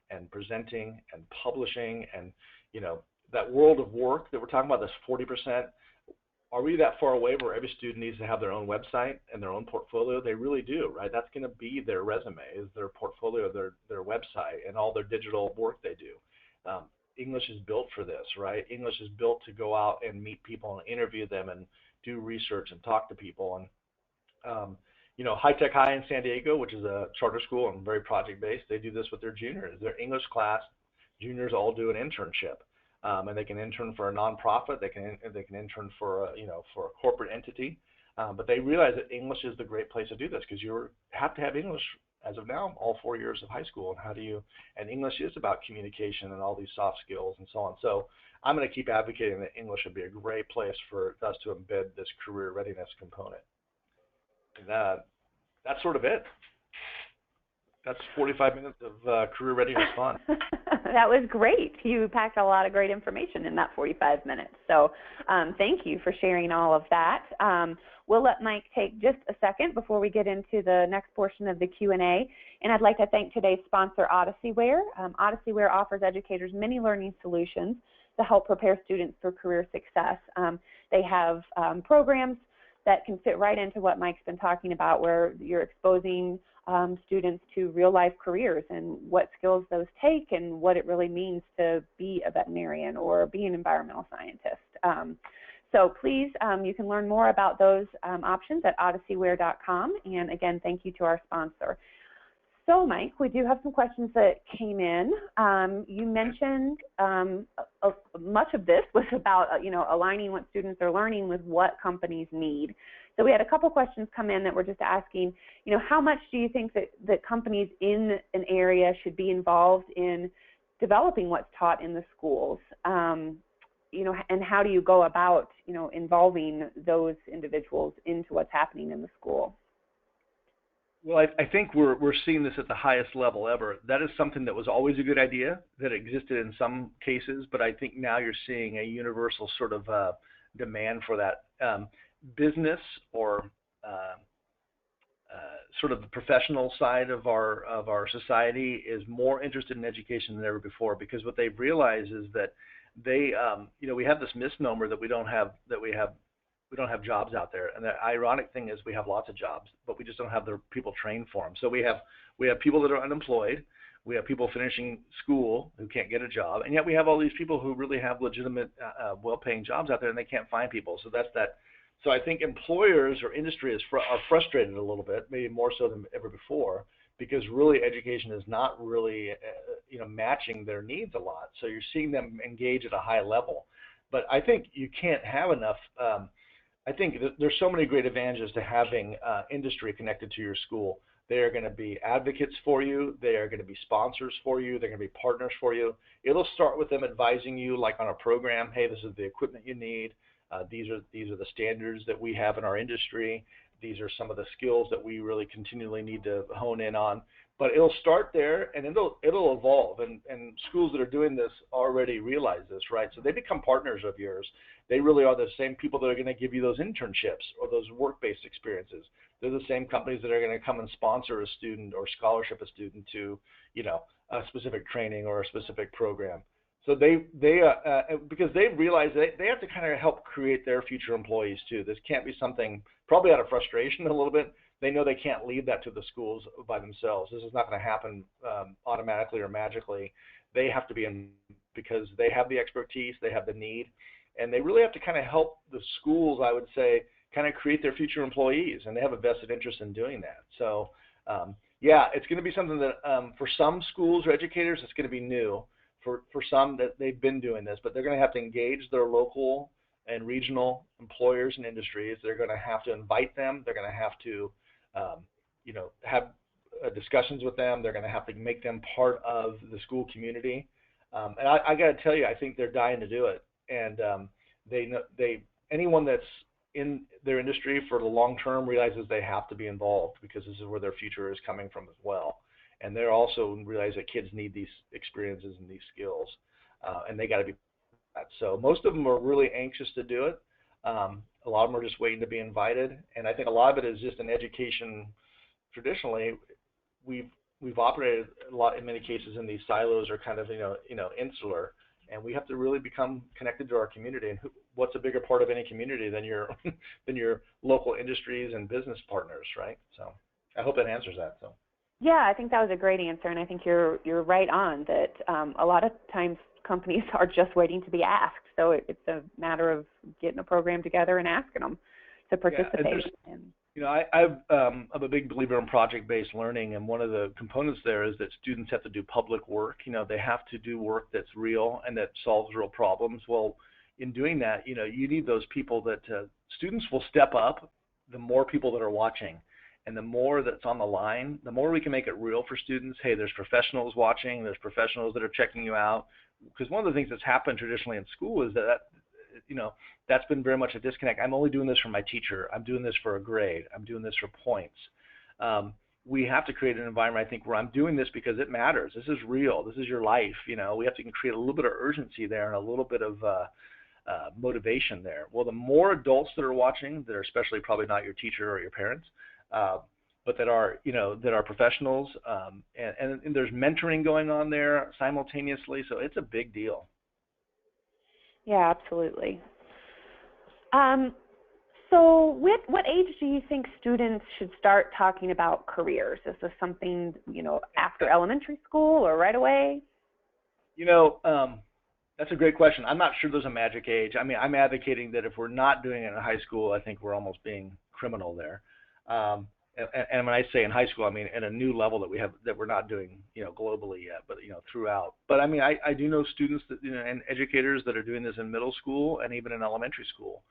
Speaker 2: and presenting and publishing, and that world of work that we're talking about, this 40%. Are we that far away where every student needs to have their own website and their own portfolio? They really do, right? That's going to be their resume, is their portfolio, their website, and all their digital work they do. English is built for this, right? English is built to go out and meet people and interview them and do research and talk to people. And High Tech High in San Diego, which is a charter school and very project-based, they do this with their juniors. Their English class, juniors all do an internship. And they can intern for a nonprofit. They can intern for a corporate entity. But they realize that English is the great place to do this because you have to have English as of now all 4 years of high school. And English is about communication and all these soft skills and so on. So I'm going to keep advocating that English would be a great place for us to embed this career readiness component. And that's sort of it. That's 45 minutes of career readiness fun.
Speaker 1: That was great. You packed a lot of great information in that 45 minutes. So thank you for sharing all of that. We'll let Mike take just a second before we get into the next portion of the Q&A. And I'd like to thank today's sponsor, Odyssey Ware. Odyssey Ware offers educators many learning solutions to help prepare students for career success. They have programs that can fit right into what Mike's been talking about, where you're exposing students to real-life careers and what skills those take and what it really means to be a veterinarian or be an environmental scientist. So please, you can learn more about those options at odysseyware.com. And again, thank you to our sponsor. So Mike, we do have some questions that came in. You mentioned much of this was about aligning what students are learning with what companies need. So we had a couple questions come in that were just asking, how much do you think that companies in an area should be involved in developing what's taught in the schools? And how do you go about, involving those individuals into what's happening in the school?
Speaker 2: Well, I think we're seeing this at the highest level ever. That is something that was always a good idea that existed in some cases, but I think now you're seeing a universal sort of demand for that. Business or sort of the professional side of our society is more interested in education than ever before, because what they've realized is that they we have this misnomer that we don't have jobs out there, and the ironic thing is we have lots of jobs, but we just don't have the people trained for them. So we have people that are unemployed, we have people finishing school who can't get a job, and yet we have all these people who really have legitimate well-paying jobs out there, and they can't find people. So that's that. So I think employers or industry are frustrated a little bit, maybe more so than ever before, because really education is not really matching their needs a lot. So you're seeing them engage at a high level. But I think you can't have enough. I think there's so many great advantages to having industry connected to your school. They are going to be advocates for you. They are going to be sponsors for you. They're going to be partners for you. It'll start with them advising you, like on a program. Hey, this is the equipment you need. These are the standards that we have in our industry. These are some of the skills that we really continually need to hone in on. But it'll start there, and it'll evolve. And schools that are doing this already realize this, right? So they become partners of yours. They really are the same people that are going to give you those internships or those work-based experiences. They're the same companies that are going to come and sponsor a student or scholarship a student to, a specific training or a specific program. So because they realize they have to kind of help create their future employees too. This can't be something, probably out of frustration a little bit. They know they can't leave that to the schools by themselves. This is not going to happen automatically or magically. They have to be in because they have the expertise, they have the need, and they really have to kind of help the schools, I would say, kind of create their future employees, and they have a vested interest in doing that. So, it's going to be something that for some schools or educators, it's going to be new. For some that they've been doing this, but they're going to have to engage their local and regional employers and industries. They're going to have to invite them. They're going to have to, have discussions with them. They're going to have to make them part of the school community. And I got to tell you, I think they're dying to do it. And anyone that's in their industry for the long term realizes they have to be involved because this is where their future is coming from as well. And they're also realize that kids need these experiences and these skills, and they got to be. So most of them are really anxious to do it. A lot of them are just waiting to be invited, and I think a lot of it is just in education. Traditionally, we've operated a lot in many cases in these silos or kind of insular, and we have to really become connected to our community. And what's a bigger part of any community than your local industries and business partners, right? So I hope that answers that. So.
Speaker 1: Yeah, I think that was a great answer, and I think you're right on that. A lot of times companies are just waiting to be asked, so it's a matter of getting a program together and asking them to participate.
Speaker 2: I'm a big believer in project-based learning, and one of the components there is that students have to do public work. They have to do work that's real and that solves real problems. Well, in doing that, you need those people that students will step up the more people that are watching. And the more that's on the line, the more we can make it real for students. Hey, there's professionals watching, there's professionals that are checking you out. Because one of the things that's happened traditionally in school is that's been very much a disconnect. I'm only doing this for my teacher. I'm doing this for a grade. I'm doing this for points. We have to create an environment, I think, where I'm doing this because it matters. This is real. This is your life. We have to create a little bit of urgency there and a little bit of motivation there. Well, the more adults that are watching, that are especially probably not your teacher or your parents, but that are professionals, and there's mentoring going on there simultaneously, so it's a big deal.
Speaker 1: Yeah, absolutely. So what age do you think students should start talking about careers? Is this something, after elementary school or right away?
Speaker 2: That's a great question. I'm not sure there's a magic age. I mean, I'm advocating that if we're not doing it in high school, I think we're almost being criminal there. And when I say in high school, I mean at a new level that we have that we're not doing, globally yet, but throughout. But I mean, I do know students that and educators that are doing this in middle school and even in elementary school.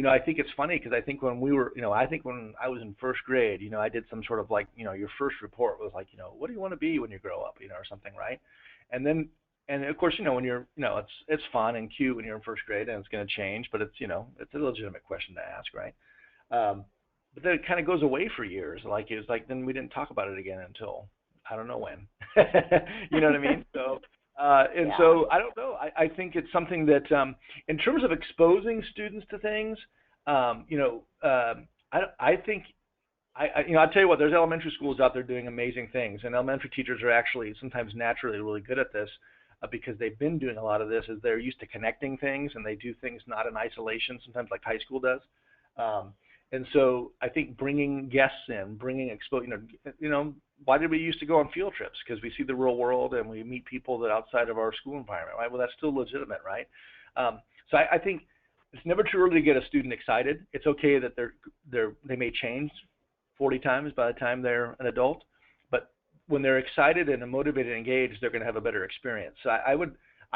Speaker 2: I think it's funny because I think when we were, I think when I was in first grade, I did some sort of like, your first report was like, what do you want to be when you grow up, or something, right? And then and of course, when you're, it's fun and cute when you're in first grade, and it's going to change, but it's, it's a legitimate question to ask, right? But then it kind of goes away for years. Like it's like then we didn't talk about it again until I don't know when. You know what I mean? So
Speaker 1: Yeah.
Speaker 2: so I don't know. I think it's something that in terms of exposing students to things, I think I'll tell you what. There's elementary schools out there doing amazing things, and elementary teachers are actually sometimes naturally really good at this because they've been doing a lot of this. Is they're used to connecting things, and they do things not in isolation. Sometimes like high school does. And so I think bringing guests in, bringing why did we used to go on field trips? Because we see the real world and we meet people that outside of our school environment, right? Well, that's still legitimate, right? So I think it's never too early to get a student excited. It's okay that they may change 40 times by the time they're an adult, but when they're excited and motivated and engaged, they're going to have a better experience. So I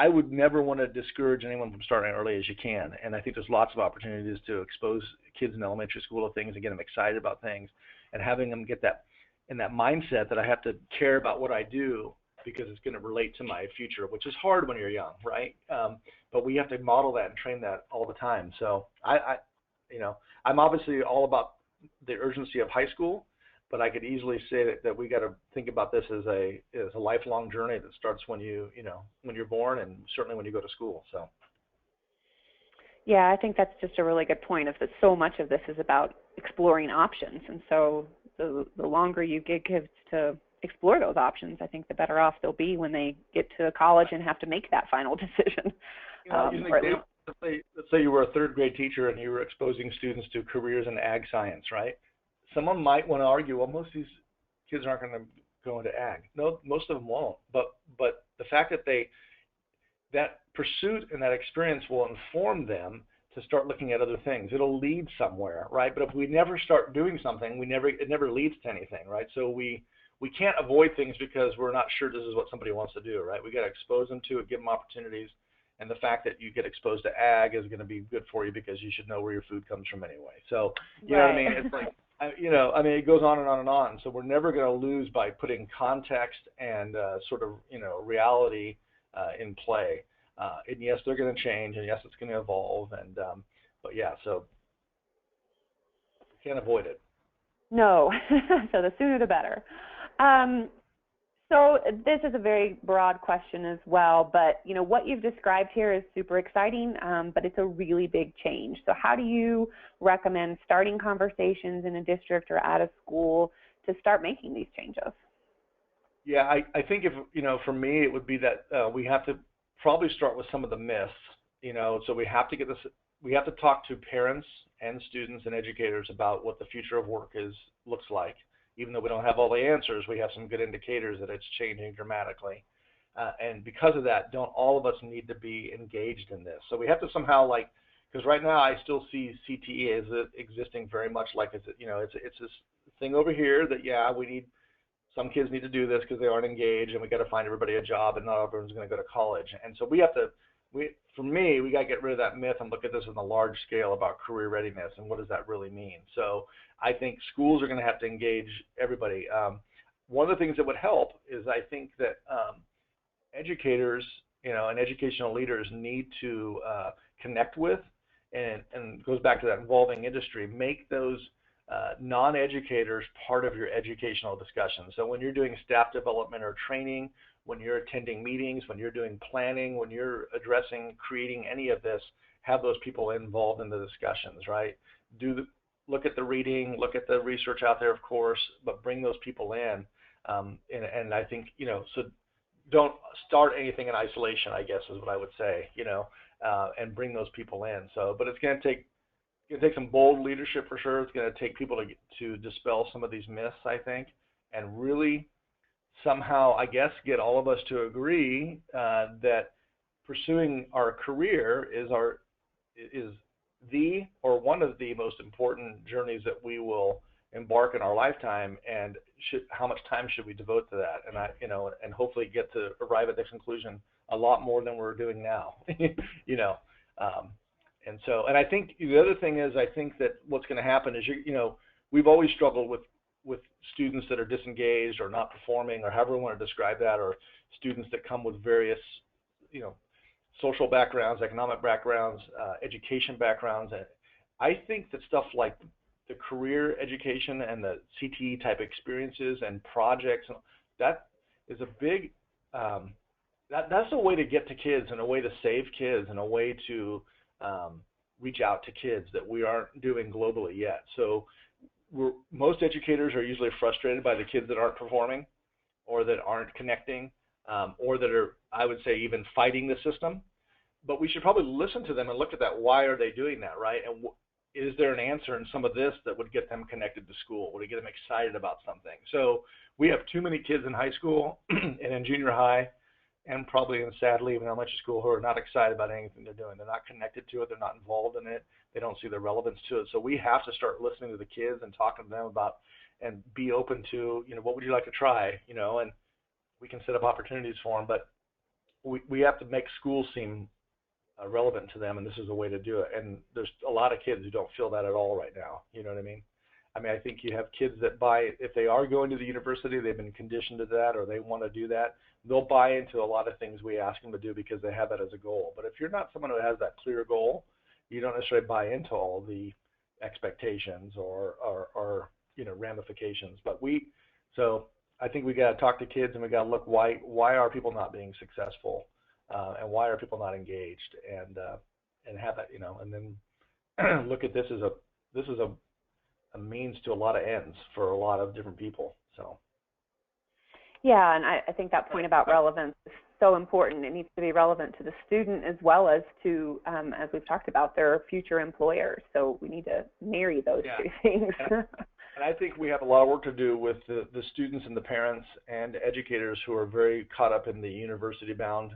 Speaker 2: would never want to discourage anyone from starting early as you can, and I think there's lots of opportunities to expose kids in elementary school to things and get them excited about things, and having them get that in that mindset that I have to care about what I do because it's going to relate to my future, which is hard when you're young, right? But we have to model that and train that all the time. So I'm obviously all about the urgency of high school, but I could easily say that we got to think about this as a lifelong journey that starts when when you're born, and certainly when you go to school. So.
Speaker 1: Yeah, I think that's just a really good point. That so much of this is about exploring options, and so the longer you give kids to explore those options, I think the better off they'll be when they get to college and have to make that final decision.
Speaker 2: Let's say you were a third grade teacher and you were exposing students to careers in ag science, right? Someone might want to argue, well, most of these kids aren't going to go into ag. No, most of them won't. But the fact that that pursuit and that experience will inform them to start looking at other things. It'll lead somewhere, right? But if we never start doing something, it never leads to anything, right? So we can't avoid things because we're not sure this is what somebody wants to do, right? We got to expose them to it, give them opportunities. And the fact that you get exposed to ag is going to be good for you because you should know where your food comes from anyway. So, you know what I mean? It's like, it goes on and on and on. So we're never going to lose by putting context and sort of, reality in play. And yes, they're going to change, and yes, it's going to evolve. And but yeah, so you can't avoid it.
Speaker 1: No. So the sooner the better. So this is a very broad question as well, but what you've described here is super exciting, but it's a really big change. So how do you recommend starting conversations in a district or at a school to start making these changes?
Speaker 2: Yeah, I think for me, it would be that we have to probably start with some of the myths. So we have to talk to parents and students and educators about what the future of work looks like. Even though we don't have all the answers, we have some good indicators that it's changing dramatically. And because of that, don't all of us need to be engaged in this? So we have to somehow because right now I still see CTE as existing very much like it's this thing over here that, some kids need to do this because they aren't engaged, and we got to find everybody a job, and not everyone's going to go to college. And so we got to get rid of that myth and look at this on a large scale about career readiness and what does that really mean. So I think schools are going to have to engage everybody. One of the things that would help is I think that educators, and educational leaders need to connect with, and goes back to that involving industry, make those non-educators part of your educational discussion. So when you're doing staff development or training, when you're attending meetings, when you're doing planning, when you're creating any of this, have those people involved in the discussions, right? Look at the reading, look at the research out there, of course, but bring those people in. And I think, so don't start anything in isolation, I guess is what I would say, and bring those people in. So, but it's going to take some bold leadership for sure. It's going to take people to dispel some of these myths, I think, and really somehow, I guess, get all of us to agree that pursuing our career is the or one of the most important journeys that we will embark in our lifetime, and how much time should we devote to that? And and hopefully get to arrive at this conclusion a lot more than we're doing now. And I think the other thing is, I think that what's going to happen is we've always struggled with students that are disengaged or not performing, or however we want to describe that, or students that come with various social backgrounds, economic backgrounds, education backgrounds. And I think that stuff like the career education and the CTE type experiences and projects, that is a big, that's a way to get to kids and a way to save kids and a way to reach out to kids that we aren't doing globally yet. So most educators are usually frustrated by the kids that aren't performing or that aren't connecting, or that are, I would say, even fighting the system. But we should probably listen to them and look at that. Why are they doing that, right? And is there an answer in some of this that would get them connected to school? Would it get them excited about something? So we have too many kids in high school and in junior high, and probably, and sadly, even elementary school, who are not excited about anything they're doing. They're not connected to it. They're not involved in it. They don't see the relevance to it. So we have to start listening to the kids and talking to them about, and be open to, what would you like to try, and we can set up opportunities for them. But we have to make school seem relevant to them, and this is a way to do it. And there's a lot of kids who don't feel that at all right now. You know what I mean? I think you have kids that if they are going to the university, they've been conditioned to that, or they want to do that, they'll buy into a lot of things we ask them to do because they have that as a goal. But if you're not someone who has that clear goal, you don't necessarily buy into all the expectations or ramifications. So I think we got to talk to kids, and we got to look why are people not being successful, and why are people not engaged, and have that, and then look at this as a means to a lot of ends for a lot of different people. So
Speaker 1: yeah, and I think that point about relevance is so important. It needs to be relevant to the student as well as to, as we've talked about, their future employers. So we need to marry those two things.
Speaker 2: And I think we have a lot of work to do with the students and the parents and educators who are very caught up in the university-bound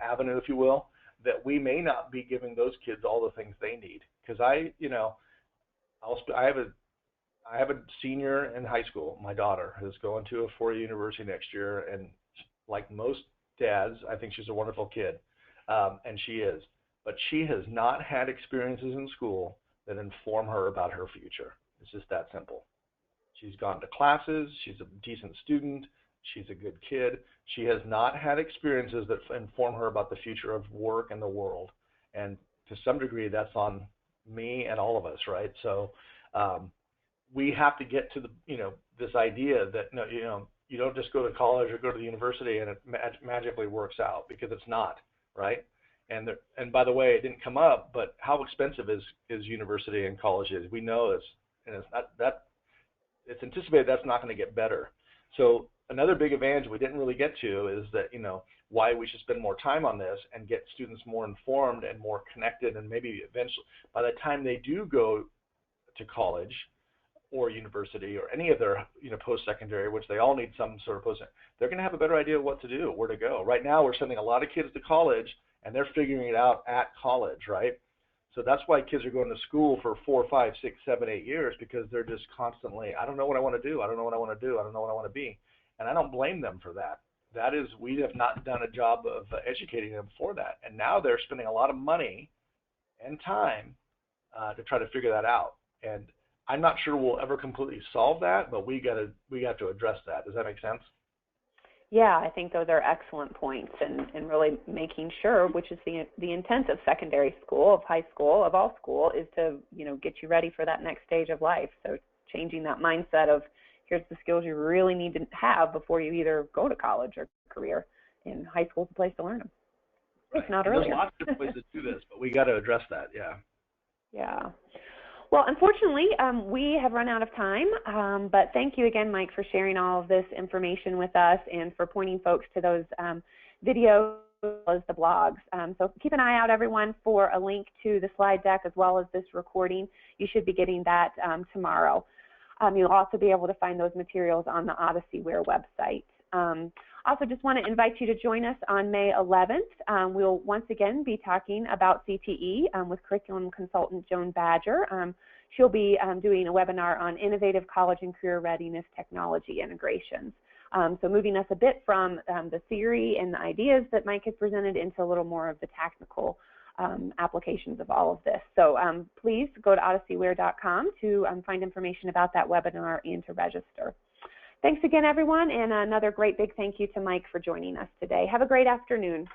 Speaker 2: avenue, if you will, that we may not be giving those kids all the things they need. Because I have a senior in high school. My daughter is going to a four-year university next year, and like most dads, I think she's a wonderful kid, and she is. But she has not had experiences in school that inform her about her future. It's just that simple. She's gone to classes. She's a decent student. She's a good kid. She has not had experiences that inform her about the future of work and the world. And to some degree, that's on me and all of us, right? So we have to get to this idea that you don't just go to college or go to the university and it magically works out, because it's not, right? And by the way, it didn't come up, but how expensive is university and college is? We know this, and it's anticipated that's not going to get better. So another big advantage we didn't really get to is that why we should spend more time on this and get students more informed and more connected, and maybe eventually, by the time they do go to college or university or any of their post-secondary, which they all need some sort of post-secondary, they're going to have a better idea of what to do, where to go. Right now, we're sending a lot of kids to college, and they're figuring it out at college, right? So that's why kids are going to school for 4, 5, 6, 7, 8 years, because they're just constantly, I don't know what I want to do. I don't know what I want to do. I don't know what I want to be. And I don't blame them for that. That is, we have not done a job of educating them for that. And now they're spending a lot of money and time to try to figure that out. And I'm not sure we'll ever completely solve that, but we have to address that. Does that make sense?
Speaker 1: Yeah, I think those are excellent points, and really making sure, which is the intent of secondary school, of high school, of all school, is to get you ready for that next stage of life. So changing that mindset of, here's the skills you really need to have before you either go to college or career. And high school is a place to learn them.
Speaker 2: Right.
Speaker 1: If not earlier.
Speaker 2: There's lots of different ways to do this, but we got to address that. Yeah.
Speaker 1: Yeah. Well, unfortunately, we have run out of time, but thank you again, Mike, for sharing all of this information with us and for pointing folks to those videos as well as the blogs. So keep an eye out, everyone, for a link to the slide deck as well as this recording. You should be getting that tomorrow. You'll also be able to find those materials on the OdysseyWare website. Also, just want to invite you to join us on May 11th. We'll once again be talking about CTE with curriculum consultant Joan Badger. She'll be doing a webinar on innovative college and career readiness technology integrations. So moving us a bit from the theory and the ideas that Mike has presented into a little more of the technical applications of all of this. So please go to odysseyware.com to find information about that webinar and to register. Thanks again, everyone, and another great big thank you to Mike for joining us today. Have a great afternoon.